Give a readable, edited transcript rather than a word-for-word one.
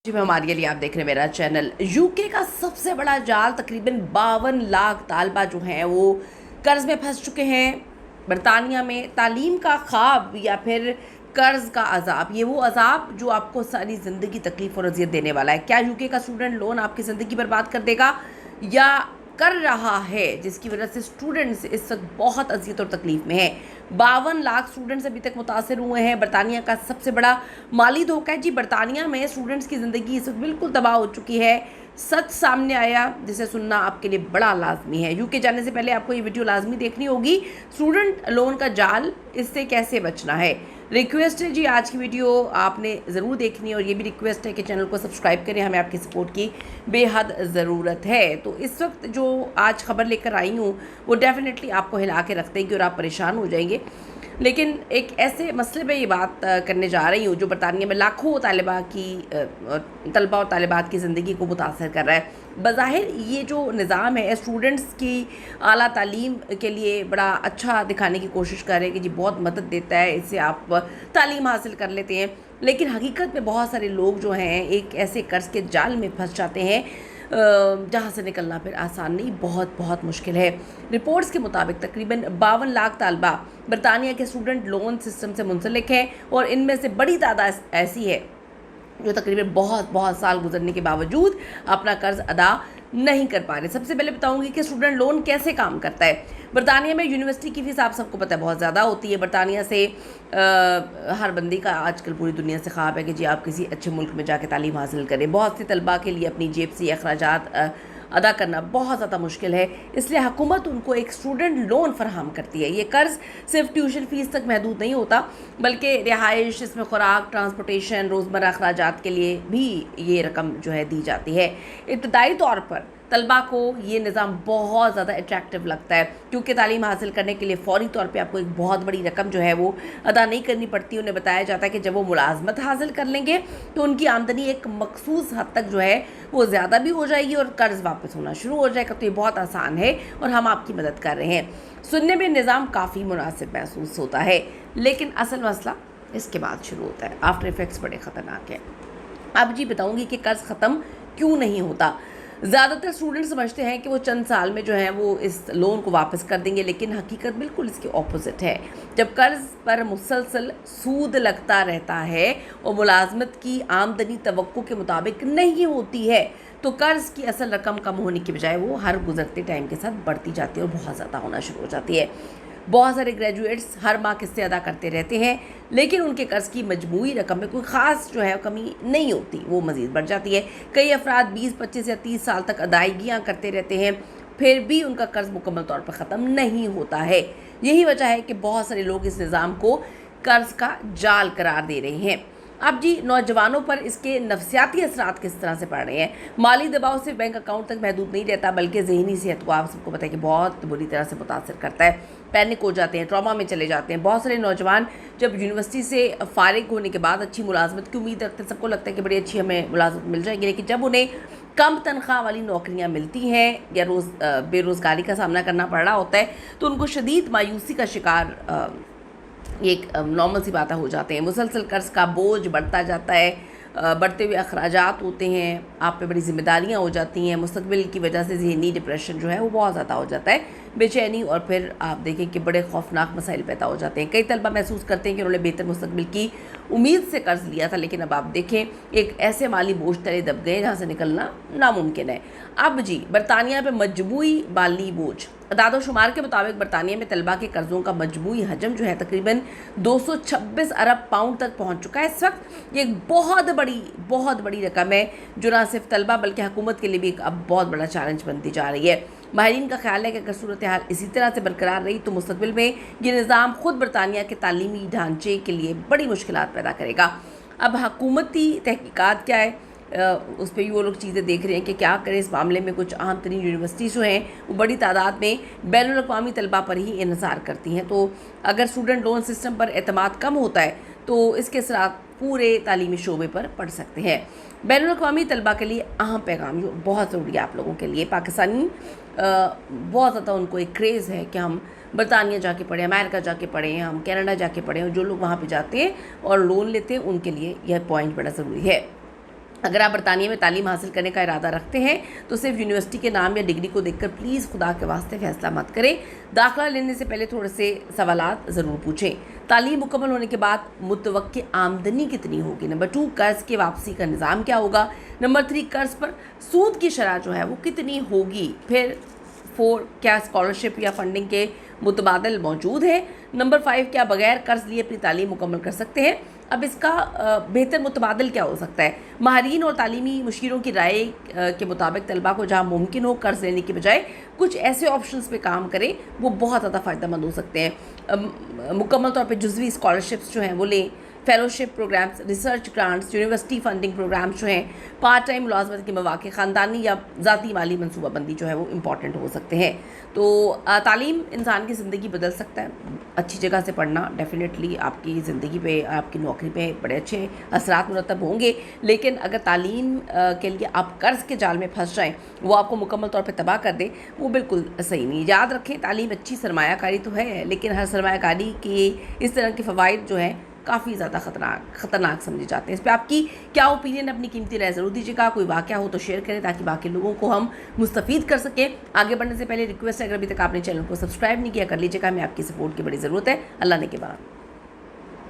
जी मैं हमारे लिए आप देख रहे हैं मेरा चैनल। यूके का सबसे बड़ा जाल, तकरीबन 52 लाख तालबा जो हैं वो कर्ज में फंस चुके हैं। बरतानिया में तालीम का ख्वाब या फिर कर्ज का अजाब, ये वो अजाब जो आपको सारी ज़िंदगी तकलीफ़ और अजियत देने वाला है। क्या यूके का स्टूडेंट लोन आपकी ज़िंदगी बर्बाद कर देगा या कर रहा है, जिसकी वजह से स्टूडेंट्स इस वक्त बहुत अजियत और तकलीफ़ में हैं। 52 लाख स्टूडेंट्स अभी तक मुतासर हुए हैं। बरतानिया का सबसे बड़ा माली धोखा है जी। बरतानिया में स्टूडेंट्स की ज़िंदगी इस वक्त बिल्कुल तबाह हो चुकी है। सच सामने आया जिसे सुनना आपके लिए बड़ा लाजमी है। यूके जाने से पहले आपको ये वीडियो लाजमी देखनी होगी। स्टूडेंट लोन का जाल, इससे कैसे बचना है। रिक्वेस्ट है जी, आज की वीडियो आपने ज़रूर देखनी है और ये भी रिक्वेस्ट है कि चैनल को सब्सक्राइब करें। हमें आपकी सपोर्ट की बेहद ज़रूरत है। तो इस वक्त जो आज खबर लेकर आई हूँ वो डेफिनेटली आपको हिला के रख देंगी और आप परेशान हो जाएंगे। लेकिन एक ऐसे मसले पे ये बात करने जा रही हूँ जो बरतानिया में लाखों तलबा और तालिबात की ज़िंदगी को मुतासर कर रहा है। बज़ाहिर ये जो निज़ाम है स्टूडेंट्स की आला तालीम के लिए बड़ा अच्छा दिखाने की कोशिश कर रहे हैं कि जी बहुत मदद देता है, इससे आप तालीम हासिल कर लेते हैं। लेकिन हकीकत में बहुत सारे लोग जो हैं एक ऐसे कर्ज के जाल में फंस जाते हैं जहाँ से निकलना फिर आसान नहीं, बहुत बहुत मुश्किल है। रिपोर्ट्स के मुताबिक तकरीबन 52 लाख तालबा बरतानिया के स्टूडेंट लोन सिस्टम से मुंसलिक हैं और इनमें से बड़ी तादाद ऐसी है जो तकरीबन बहुत साल गुजरने के बावजूद अपना कर्ज अदा नहीं कर पा रहे। सबसे पहले बताऊंगी कि स्टूडेंट लोन कैसे काम करता है। बरतानिया में यूनिवर्सिटी की फ़ीस आप सबको पता है बहुत ज़्यादा होती है। बरतानिया से हर बंदी का आजकल पूरी दुनिया से ख्वाब है कि जी आप किसी अच्छे मुल्क में जाके तालीम हासिल करें। बहुत से तलबा के लिए अपनी जेब से अखराजात अदा करना बहुत ज़्यादा मुश्किल है, इसलिए हुकूमत उनको एक स्टूडेंट लोन फराहम करती है। ये कर्ज़ सिर्फ ट्यूशन फ़ीस तक महदूद नहीं होता, बल्कि रिहाइश, इसमें खुराक, ट्रांसपोर्टेशन, रोज़मर्रा अखराजात के लिए भी ये रकम जो है दी जाती है। इब्तदाई तौर पर तलबा को ये निज़ाम बहुत ज़्यादा अट्रैक्टिव लगता है क्योंकि तालीम हासिल करने के लिए फ़ौरी तौर पे आपको एक बहुत बड़ी रकम जो है वो अदा नहीं करनी पड़ती। उन्हें बताया जाता है कि जब वो मुलाजमत हासिल कर लेंगे तो उनकी आमदनी एक मखसूस हद तक जो है वो ज़्यादा भी हो जाएगी और कर्ज़ वापस होना शुरू हो जाएगा। तो ये बहुत आसान है और हम आपकी मदद कर रहे हैं। सुनने में निज़ाम काफ़ी मुनासिब महसूस होता है, लेकिन असल मसला इसके बाद शुरू होता है। आफ्टर इफ़ेक्ट्स बड़े ख़तरनाक हैं। अब जी बताऊँगी कि कर्ज़ ख़त्म क्यों नहीं होता। ज़्यादातर स्टूडेंट समझते हैं कि वो चंद साल में जो है वो इस लोन को वापस कर देंगे, लेकिन हकीकत बिल्कुल इसके ऑपोजिट है। जब कर्ज़ पर मुसलसल सूद लगता रहता है और मुलाजमत की आमदनी तवक्को के मुताबिक नहीं होती है तो कर्ज़ की असल रकम कम होने की बजाय वो हर गुजरते टाइम के साथ बढ़ती जाती है और बहुत ज़्यादा होना शुरू हो जाती है। बहुत सारे ग्रेजुएट्स हर माह किस्तें अदा करते रहते हैं, लेकिन उनके कर्ज़ की मजमूई रकम में कोई ख़ास जो है कमी नहीं होती, वो मज़ीद बढ़ जाती है। कई अफराद 20, 25 या 30 साल तक अदायगियाँ करते रहते हैं, फिर भी उनका कर्ज़ मुकम्मल तौर पर ख़त्म नहीं होता है। यही वजह है कि बहुत सारे लोग इस निज़ाम को कर्ज़ का जाल करार दे रहे हैं। अब जी नौजवानों पर इसके नफसियाती असरात किस तरह से पड़ रहे हैं। माली दबाव सिर्फ बैंक अकाउंट तक महदूद नहीं रहता, बल्कि ज़हनी सेहत को आप सबको पता है कि बहुत बुरी तरह से मुतासर करता है। पैनिक हो जाते हैं, ट्रॉमा में चले जाते हैं। बहुत सारे नौजवान जब यूनिवर्सिटी से फ़ारिग होने के बाद अच्छी मुलाजमत की उम्मीद रखते हैं, सबको लगता है कि बड़ी अच्छी हमें मुलाजमत मिल जाएगी, लेकिन जब उन्हें कम तनख्वाह वाली नौकरियां मिलती हैं या बेरोज़गारी का सामना करना पड़ रहा होता है तो उनको शदीद मायूसी का शिकार एक नॉर्मल सी बातें हो जाते हैं। मुसलसल कर्ज़ का बोझ बढ़ता जाता है, बढ़ते हुए अखराजात होते हैं, आप पे बड़ी ज़िम्मेदारियाँ हो जाती हैं। मुस्तक़बिल की वजह से ज़हनी डिप्रेशन जो है वो बहुत ज़्यादा हो जाता है, बेचैनी, और फिर आप देखें कि बड़े खौफनाक मसाइल पैदा हो जाते हैं। कई तलबा महसूस करते हैं कि उन्होंने बेहतर मुस्तक़बिल की उम्मीद से कर्ज़ लिया था, लेकिन अब आप देखें एक ऐसे माली बोझ तले दब गए जहाँ से निकलना नामुमकिन है। अब जी बरतानिया पे मजमूई माली बोझ, अदाद शुमार के मुताबिक बरतानिया में तलबा के कर्ज़ों का मजमूई हजम जो है तकरीबन 226 अरब पाउंड तक पहुँच चुका है। इस वक्त ये एक बहुत बड़ी रकम है जो ना सिर्फ तलबा बल्कि हुकूमत के लिए भी एक अब बहुत बड़ा चैलेंज बनती जा रही है। माहिरीन का ख्याल है कि अगर सूरत हाल इसी तरह से बरकरार रही तो मुस्तक़बिल में ये निज़ाम ख़ुद बरतानिया के तालीमी ढांचे के लिए बड़ी मुश्किलात पैदा करेगा। अब हुकूमती तहकीकात क्या है, उस पर भी वो लोग चीज़ें देख रहे हैं कि क्या करें इस मामले में। कुछ अहम तरीन यूनिवर्सिटीज़ जो हैं वो बड़ी तादाद में बैनुल अक़वामी तलबा पर ही इन्हिसार करती हैं, तो अगर स्टूडेंट लोन सिस्टम पर एतमाद कम होता है तो इसके असरात पूरे तालीमी शोबे पर पड़ सकते हैं। बैनुल अक़वामी तलबा के लिए अहम पैगाम जो बहुत ज़रूरी है आप लोगों के लिए, पाकिस्तानी बहुत ज़्यादा उनको एक क्रेज़ है कि हम बरतानिया जाके पढ़ें, अमेरिका जाके पढ़ें, हम कनाडा जाके पढ़ें, और जो लोग वहाँ पे जाते हैं और लोन लेते हैं उनके लिए यह पॉइंट बड़ा ज़रूरी है। अगर आप बरतानिया में तालीम हासिल करने का इरादा रखते हैं तो सिर्फ यूनिवर्सिटी के नाम या डिग्री को देखकर प्लीज़ खुदा के वास्ते फैसला मत करें। दाखिला लेने से पहले थोड़े से सवालात ज़रूर पूछें। तालीम मुकम्मल होने के बाद मुतवक्की आमदनी कितनी होगी। नंबर 2, कर्ज़ की वापसी का निज़ाम क्या होगा। नंबर 3, कर्ज़ पर सूद की शरह जो है वो कितनी होगी। फिर 4, क्या स्कॉलरशिप या फंडिंग के मुतबादल मौजूद है। नंबर 5, क्या बगैर कर्ज़ लिए अपनी तालीम मुकम्मल कर सकते हैं। अब इसका बेहतर मुतबादल क्या हो सकता है। माहरीन और तालीमी मुशीरों की राय के मुताबिक तलबा को जहाँ मुमकिन हो कर्ज़ लेने के बजाय कुछ ऐसे ऑप्शंस पे काम करें वो बहुत ज़्यादा फ़ायदेमंद हो सकते हैं। मुकम्मल तौर पे जुज़वी स्कॉलरशिप्स जो हैं वो लें, fellowship programmes, research grants, university funding programmes जो हैं, पार्ट टाइम मुलाजमत के मौक़े, ख़ानदानी या ज़ाती माली मनसूबाबंदी जो है वो इम्पॉर्टेंट हो सकते हैं। तो तालीम इंसान की ज़िंदगी बदल सकता है। अच्छी जगह से पढ़ना डेफिनेटली आपकी ज़िंदगी पे, आपकी नौकरी पे बड़े अच्छे असरात मुरतब होंगे, लेकिन अगर तालीम के लिए आप कर्ज़ के जाल में फंस जाएँ, वो आपको मुकम्मल तौर पे तबाह कर दे, वो बिल्कुल सही नहीं। याद रखें, तालीम अच्छी सरमायाकारी तो है, लेकिन हर सरमायाकारी के इस तरह के फ़वाइद जो हैं काफ़ी ज़्यादा ख़तरनाक समझे जाते हैं। इस पे आपकी क्या ओपिनियन, अपनी कीमती राय ज़रूर दीजिएगा। कोई वाक़या हो तो शेयर करें ताकि बाकी लोगों को हम मुस्तफ़ीद कर सकें। आगे बढ़ने से पहले रिक्वेस्ट है, अगर अभी तक आपने चैनल को सब्सक्राइब नहीं किया कर लीजिएगा, हमें आपकी सपोर्ट की बड़ी ज़रूरत है। अल्लाह ने के बाद।